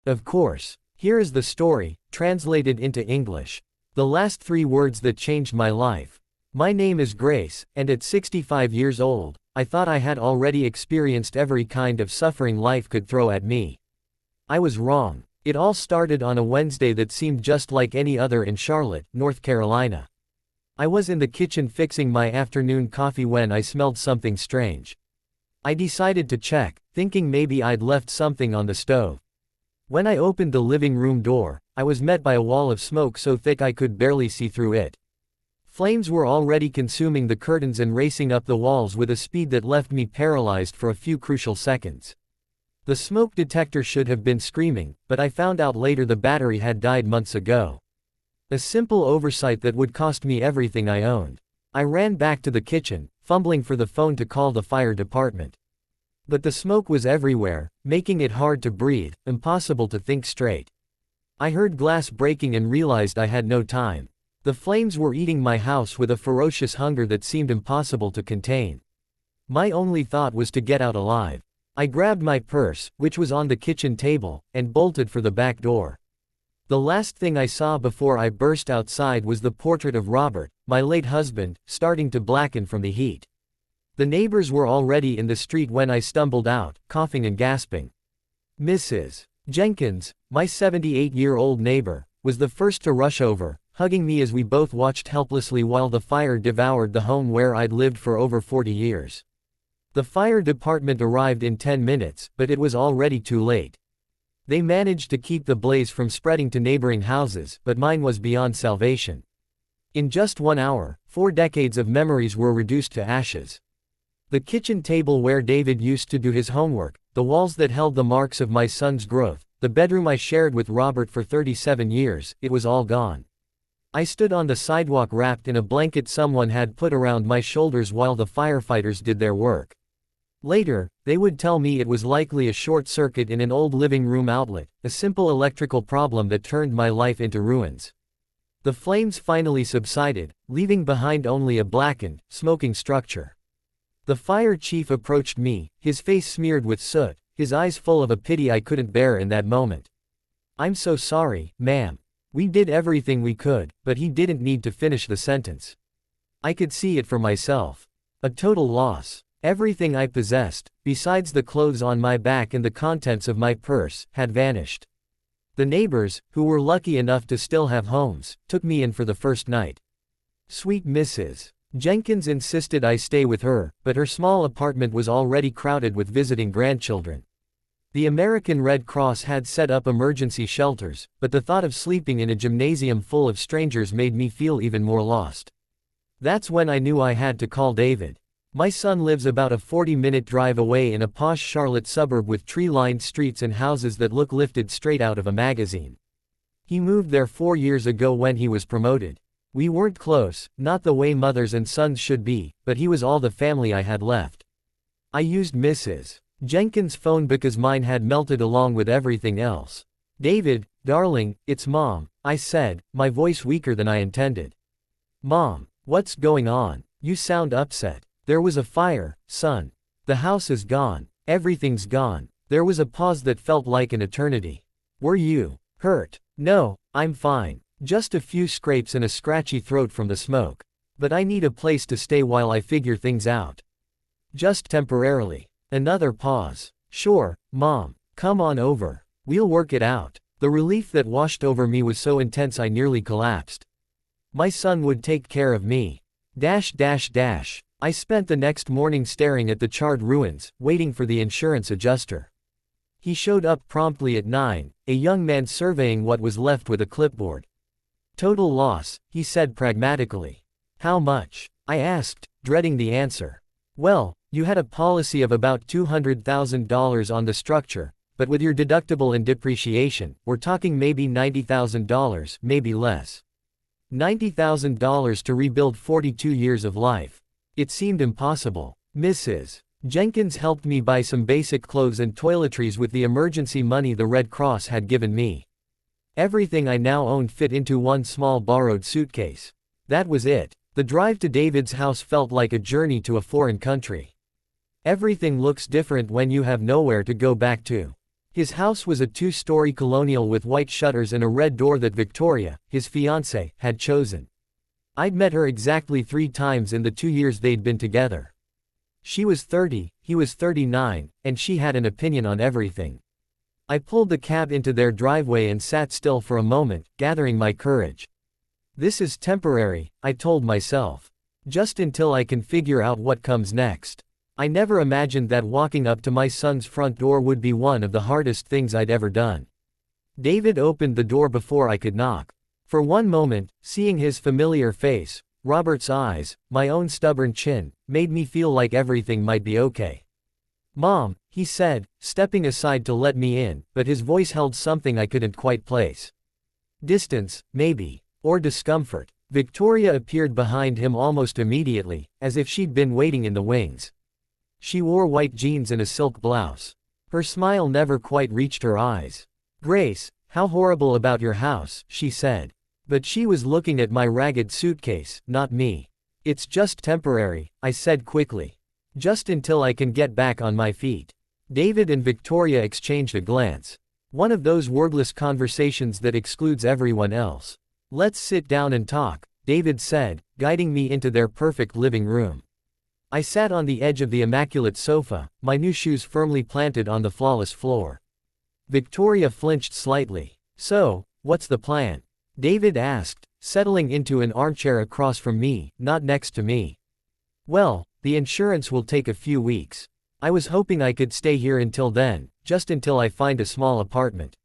Of course. Here is the story, translated into English. The last 3 words that changed my life. My name is Grace, and at 65 years old, I thought I had already experienced every kind of suffering life could throw at me. I was wrong. It all started on a Wednesday that seemed just like any other in Charlotte, North Carolina. I was in the kitchen fixing my afternoon coffee when I smelled something strange. I decided to check, thinking maybe I'd left something on the stove. When I opened the living room door, I was met by a wall of smoke so thick I could barely see through it. Flames were already consuming the curtains and racing up the walls with a speed that left me paralyzed for a few crucial seconds. The smoke detector should have been screaming, but I found out later the battery had died months ago. A simple oversight that would cost me everything I owned. I ran back to the kitchen, fumbling for the phone to call the fire department. But the smoke was everywhere, making it hard to breathe, impossible to think straight. I heard glass breaking and realized I had no time. The flames were eating my house with a ferocious hunger that seemed impossible to contain. My only thought was to get out alive. I grabbed my purse, which was on the kitchen table, and bolted for the back door. The last thing I saw before I burst outside was the portrait of Robert, my late husband, starting to blacken from the heat. The neighbors were already in the street when I stumbled out, coughing and gasping. Mrs. Jenkins, my 78-year-old neighbor, was the first to rush over, hugging me as we both watched helplessly while the fire devoured the home where I'd lived for over 40 years. The fire department arrived in 10 minutes, but it was already too late. They managed to keep the blaze from spreading to neighboring houses, but mine was beyond salvation. In just 1 hour, 4 decades of memories were reduced to ashes. The kitchen table where David used to do his homework, the walls that held the marks of my son's growth, the bedroom I shared with Robert for 37 years, it was all gone. I stood on the sidewalk wrapped in a blanket someone had put around my shoulders while the firefighters did their work. Later, they would tell me it was likely a short circuit in an old living room outlet, a simple electrical problem that turned my life into ruins. The flames finally subsided, leaving behind only a blackened, smoking structure. The fire chief approached me, his face smeared with soot, his eyes full of a pity I couldn't bear in that moment. "I'm so sorry, ma'am. We did everything we could," but he didn't need to finish the sentence. I could see it for myself. A total loss. Everything I possessed, besides the clothes on my back and the contents of my purse, had vanished. The neighbors, who were lucky enough to still have homes, took me in for the first night. Sweet Mrs. Jenkins insisted I stay with her, but her small apartment was already crowded with visiting grandchildren. The American Red Cross had set up emergency shelters, but the thought of sleeping in a gymnasium full of strangers made me feel even more lost. That's when I knew I had to call David. My son lives about a 40-minute drive away in a posh Charlotte suburb with tree-lined streets and houses that look lifted straight out of a magazine. He moved there 4 years ago when he was promoted. We weren't close, not the way mothers and sons should be, but he was all the family I had left. I used Mrs. Jenkins' phone because mine had melted along with everything else. "David, darling, it's Mom," I said, my voice weaker than I intended. "Mom, what's going on? You sound upset." "There was a fire, son. The house is gone. Everything's gone." There was a pause that felt like an eternity. "Were you hurt?" "No, I'm fine. Just a few scrapes and a scratchy throat from the smoke. But I need a place to stay while I figure things out. Just temporarily." Another pause. "Sure, Mom. Come on over. We'll work it out." The relief that washed over me was so intense I nearly collapsed. My son would take care of me. I spent the next morning staring at the charred ruins, waiting for the insurance adjuster. He showed up promptly at 9, a young man surveying what was left with a clipboard. "Total loss," he said pragmatically. "How much?" I asked, dreading the answer. "Well, you had a policy of about $200,000 on the structure, but with your deductible and depreciation, we're talking maybe $90,000, maybe less. $90,000 to rebuild 42 years of life." It seemed impossible. Mrs. Jenkins helped me buy some basic clothes and toiletries with the emergency money the Red Cross had given me. Everything I now owned fit into one small borrowed suitcase. That was it. The drive to David's house felt like a journey to a foreign country. Everything looks different when you have nowhere to go back to. His house was a two-story colonial with white shutters and a red door that Victoria, his fiancée, had chosen. I'd met her exactly 3 times in the 2 years they'd been together. She was 30, he was 39, and she had an opinion on everything. I pulled the cab into their driveway and sat still for a moment, gathering my courage. This is temporary, I told myself. Just until I can figure out what comes next. I never imagined that walking up to my son's front door would be one of the hardest things I'd ever done. David opened the door before I could knock. For one moment, seeing his familiar face, Robert's eyes, my own stubborn chin, made me feel like everything might be okay. "Mom," he said, stepping aside to let me in, but his voice held something I couldn't quite place. Distance, maybe. Or discomfort. Victoria appeared behind him almost immediately, as if she'd been waiting in the wings. She wore white jeans and a silk blouse. Her smile never quite reached her eyes. "Grace, how horrible about your house," she said. But she was looking at my ragged suitcase, not me. "It's just temporary," I said quickly. "Just until I can get back on my feet." David and Victoria exchanged a glance. One of those wordless conversations that excludes everyone else. "Let's sit down and talk," David said, guiding me into their perfect living room. I sat on the edge of the immaculate sofa, my new shoes firmly planted on the flawless floor. Victoria flinched slightly. "So, what's the plan?" David asked, settling into an armchair across from me, not next to me. "Well, the insurance will take a few weeks. I was hoping I could stay here until then, just until I find a small apartment."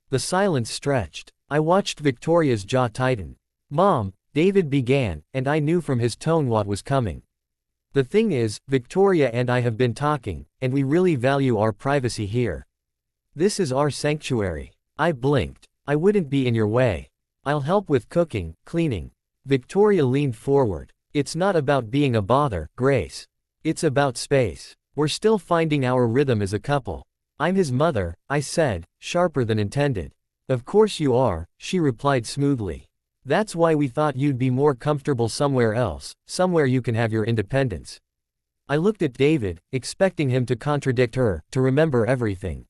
The silence stretched. I watched Victoria's jaw tighten. "Mom," David began, and I knew from his tone what was coming. "The thing is, Victoria and I have been talking, and we really value our privacy here. This is our sanctuary." I blinked. "I wouldn't be in your way. I'll help with cooking, cleaning." Victoria leaned forward. "It's not about being a bother, Grace. It's about space. We're still finding our rhythm as a couple." "I'm his mother," I said, sharper than intended. "Of course you are," she replied smoothly. "That's why we thought you'd be more comfortable somewhere else, somewhere you can have your independence." I looked at David, expecting him to contradict her, to remember everything.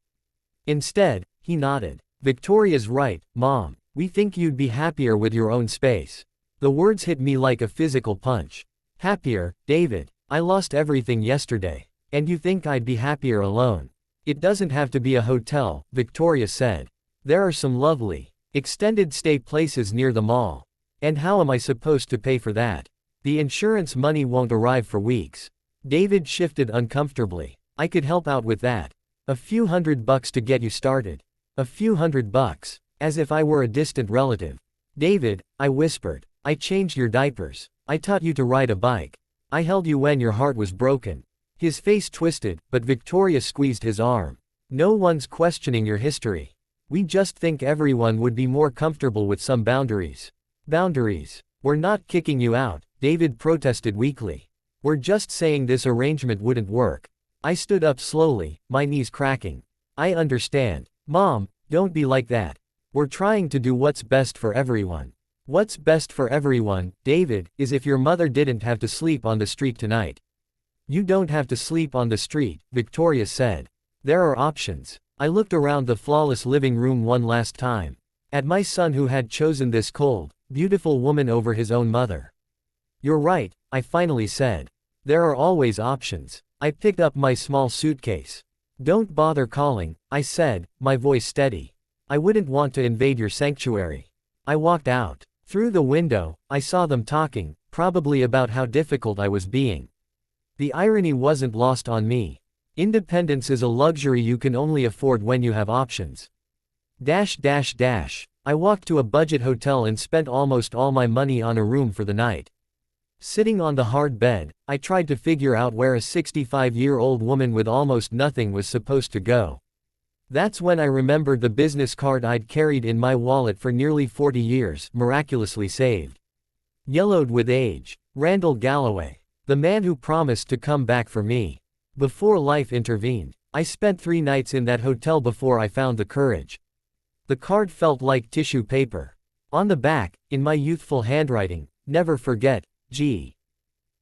Instead, he nodded. "Victoria's right, Mom. We think you'd be happier with your own space." The words hit me like a physical punch. "Happier, David? I lost everything yesterday. And you think I'd be happier alone?" "It doesn't have to be a hotel," Victoria said. "There are some lovely, extended stay places near the mall. And how am I supposed to pay for that? The insurance money won't arrive for weeks." David shifted uncomfortably. "I could help out with that. A few $100 to get you started." "A few $100? As if I were a distant relative." "David," I whispered, "I changed your diapers. I taught you to ride a bike. I held you when your heart was broken." His face twisted, but Victoria squeezed his arm. "No one's questioning your history. We just think everyone would be more comfortable with some boundaries." "Boundaries? We're not kicking you out," David protested weakly. "We're just saying this arrangement wouldn't work." I stood up slowly, my knees cracking. "I understand. Mom, don't be like that. We're trying to do what's best for everyone." "What's best for everyone, David, is if your mother didn't have to sleep on the street tonight." "You don't have to sleep on the street," Victoria said. "There are options." I looked around the flawless living room one last time. At my son who had chosen this cold, beautiful woman over his own mother. "You're right," I finally said. "There are always options." I picked up my small suitcase. "Don't bother calling," I said, my voice steady. "I wouldn't want to invade your sanctuary." I walked out. Through the window, I saw them talking, probably about how difficult I was being. The irony wasn't lost on me. Independence is a luxury you can only afford when you have options. I walked to a budget hotel and spent almost all my money on a room for the night. Sitting on the hard bed, I tried to figure out where a 65-year-old woman with almost nothing was supposed to go. That's when I remembered the business card I'd carried in my wallet for nearly 40 years, miraculously saved. Yellowed with age. Randall Galloway. The man who promised to come back for me. Before life intervened. I spent 3 nights in that hotel before I found the courage. The card felt like tissue paper. On the back, in my youthful handwriting, "Never forget, G."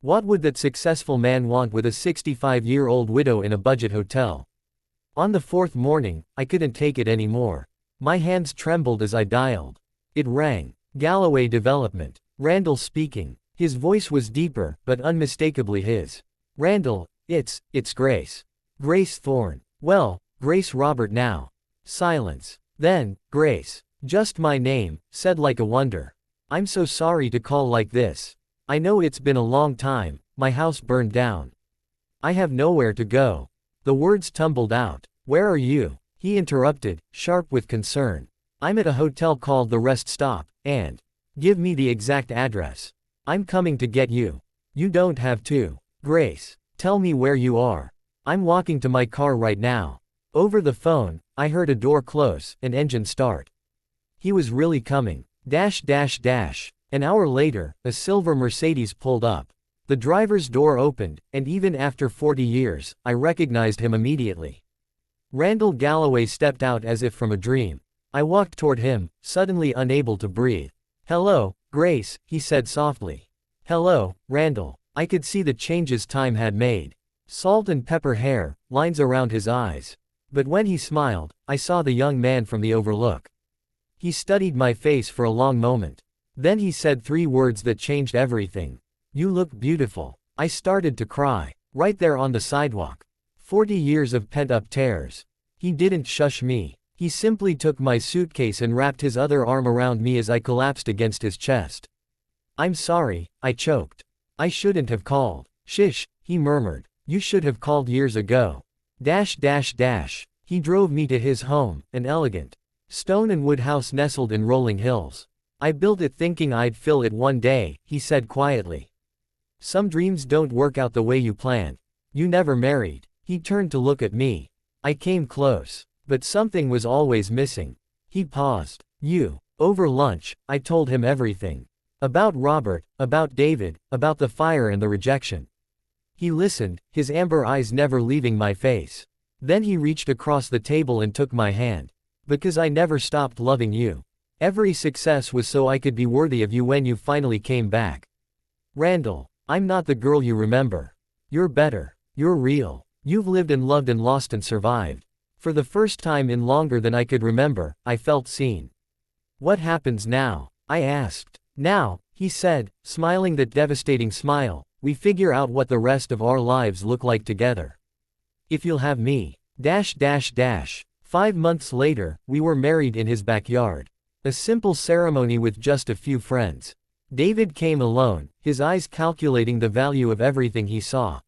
What would that successful man want with a 65-year-old widow in a budget hotel? On the fourth morning, I couldn't take it anymore. My hands trembled as I dialed. It rang. Galloway Development. Randall speaking. His voice was deeper, but unmistakably his. Randall, it's Grace. Grace Thorne. Well, Grace Robert now. Silence. Then, Grace. Just my name, said like a wonder. I'm so sorry to call like this. I know it's been a long time, my house burned down. I have nowhere to go. The words tumbled out. Where are you? He interrupted, sharp with concern. I'm at a hotel called the Rest Stop, and give me the exact address. I'm coming to get you. You don't have to. Grace, tell me where you are. I'm walking to my car right now. Over the phone, I heard a door close, an engine start. He was really coming. An hour later, a silver Mercedes pulled up. The driver's door opened, and even after 40 years, I recognized him immediately. Randall Galloway stepped out as if from a dream. I walked toward him, suddenly unable to breathe. Hello, Grace, he said softly. Hello, Randall. I could see the changes time had made. Salt and pepper hair, lines around his eyes. But when he smiled, I saw the young man from the overlook. He studied my face for a long moment. Then he said 3 words that changed everything. You look beautiful. I started to cry. Right there on the sidewalk. 40 years of pent-up tears. He didn't shush me. He simply took my suitcase and wrapped his other arm around me as I collapsed against his chest. I'm sorry, I choked. I shouldn't have called. Shish, he murmured. You should have called years ago. He drove me to his home, an elegant stone and wood house nestled in rolling hills. I built it thinking I'd fill it one day, he said quietly. Some dreams don't work out the way you planned. You never married. He turned to look at me. I came close. But something was always missing. He paused. Over lunch, I told him everything. About Robert, about David, about the fire and the rejection. He listened, his amber eyes never leaving my face. Then he reached across the table and took my hand. Because I never stopped loving you. Every success was so I could be worthy of you when you finally came back. Randall, I'm not the girl you remember. You're better. You're real. You've lived and loved and lost and survived. For the first time in longer than I could remember, I felt seen. What happens now? I asked. Now, he said, smiling that devastating smile, we figure out what the rest of our lives look like together. If you'll have me. 5 months later, we were married in his backyard. A simple ceremony with just a few friends. David came alone, his eyes calculating the value of everything he saw.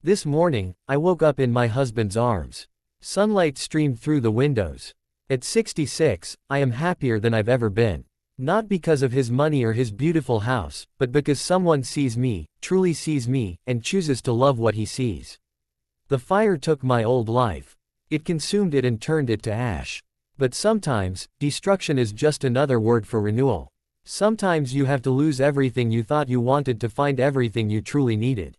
This morning, I woke up in my husband's arms. Sunlight streamed through the windows. At 66, I am happier than I've ever been. Not because of his money or his beautiful house, but because someone sees me, truly sees me, and chooses to love what he sees. The fire took my old life. It consumed it and turned it to ash. But sometimes, destruction is just another word for renewal. Sometimes you have to lose everything you thought you wanted to find everything you truly needed.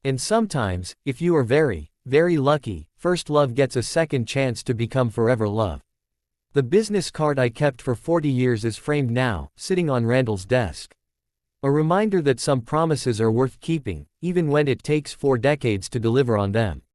And sometimes, if you are very, very lucky, first love gets a second chance to become forever love. The business card I kept for 40 years is framed now, sitting on Randall's desk. A reminder that some promises are worth keeping, even when it takes 4 decades to deliver on them.